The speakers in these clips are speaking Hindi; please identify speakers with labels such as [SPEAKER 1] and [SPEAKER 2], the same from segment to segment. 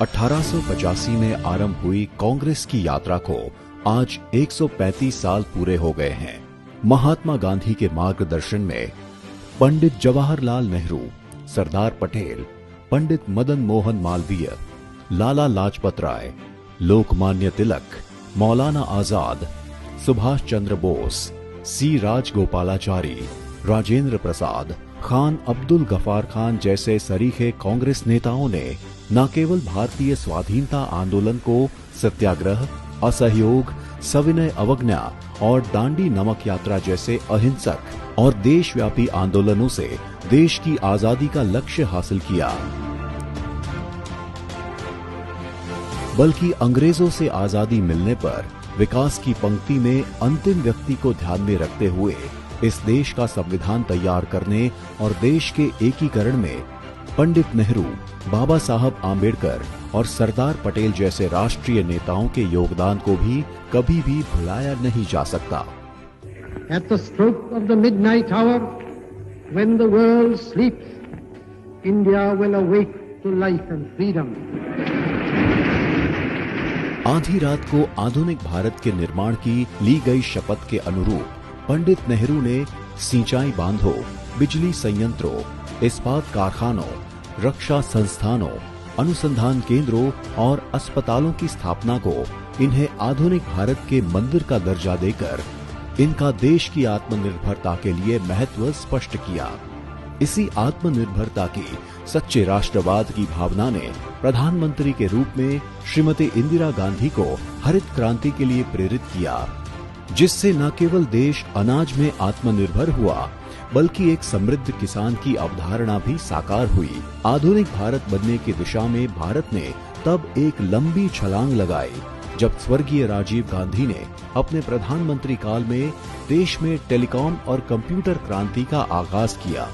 [SPEAKER 1] 1885 में आरंभ हुई कांग्रेस की यात्रा को आज 135 साल पूरे हो गए हैं। महात्मा गांधी के मार्गदर्शन में पंडित जवाहरलाल नेहरू, सरदार पटेल, पंडित मदन मोहन मालवीय, लाला लाजपत राय, लोकमान्य तिलक, मौलाना आजाद, सुभाष चंद्र बोस, सी राजगोपालाचारी, राजेंद्र प्रसाद, खान अब्दुल गफार खान जैसे सरीखे कांग्रेस नेताओं ने न केवल भारतीय स्वाधीनता आंदोलन को सत्याग्रह, असहयोग, सविनय अवज्ञा और दांडी नमक यात्रा जैसे अहिंसक और देशव्यापी आंदोलनों से देश की आजादी का लक्ष्य हासिल किया, बल्कि अंग्रेजों से आजादी मिलने पर विकास की पंक्ति में अंतिम व्यक्ति को ध्यान में रखते हुए इस देश का संविधान तैयार करने और देश के एकीकरण में पंडित नेहरू, बाबा साहब आम्बेडकर और सरदार पटेल जैसे राष्ट्रीय नेताओं के योगदान को भी कभी भी भुलाया नहीं जा सकता।
[SPEAKER 2] At the stroke of the midnight hour, when the world sleeps, India will awake to life and freedom.
[SPEAKER 1] आधी रात को आधुनिक भारत के निर्माण की ली गई शपथ के अनुरूप पंडित नेहरू ने सिंचाई बांधों, बिजली संयंत्रों, इस्पात कारखानों, रक्षा संस्थानों, अनुसंधान केंद्रों और अस्पतालों की स्थापना को इन्हें आधुनिक भारत के मंदिर का दर्जा देकर इनका देश की आत्मनिर्भरता के लिए महत्व स्पष्ट किया। इसी आत्मनिर्भरता की सच्चे राष्ट्रवाद की भावना ने प्रधानमंत्री के रूप में श्रीमती इंदिरा गांधी को हरित क्रांति के लिए प्रेरित किया, जिससे न केवल देश अनाज में आत्मनिर्भर हुआ बल्कि एक समृद्ध किसान की अवधारणा भी साकार हुई। आधुनिक भारत बनने की दिशा में भारत ने तब एक लंबी छलांग लगाई जब स्वर्गीय राजीव गांधी ने अपने प्रधानमंत्री काल में देश में टेलीकॉम और कंप्यूटर क्रांति का आगाज किया।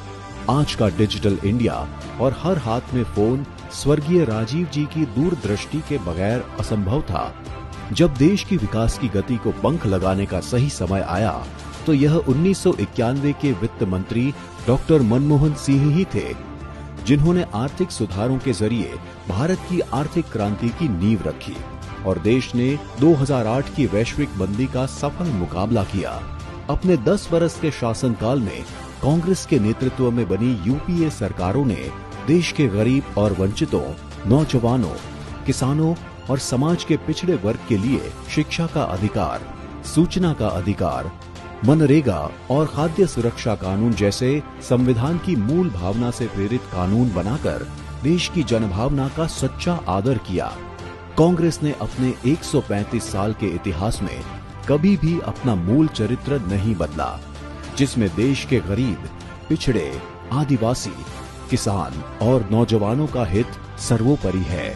[SPEAKER 1] आज का डिजिटल इंडिया और हर हाथ में फोन स्वर्गीय राजीव जी की दूरदृष्टि के बगैर असंभव था। जब देश की विकास की गति को पंख लगाने का सही समय आया तो यह 1991 के वित्त मंत्री डॉक्टर मनमोहन सिंह ही थे, जिन्होंने आर्थिक सुधारों के जरिए भारत की आर्थिक क्रांति की नींव रखी और देश ने 2008 की वैश्विक मंदी का सफल मुकाबला किया। अपने 10 बरस के शासनकाल में कांग्रेस के नेतृत्व में बनी यूपीए सरकारों ने देश के गरीब और वंचितों, नौजवानों, किसानों और समाज के पिछड़े वर्ग के लिए शिक्षा का अधिकार, सूचना का अधिकार, मनरेगा और खाद्य सुरक्षा कानून जैसे संविधान की मूल भावना से प्रेरित कानून बनाकर देश की जनभावना का सच्चा आदर किया। कांग्रेस ने अपने 135 साल के इतिहास में कभी भी अपना मूल चरित्र नहीं बदला, जिसमें देश के गरीब, पिछड़े, आदिवासी, किसान और नौजवानों का हित सर्वोपरि है।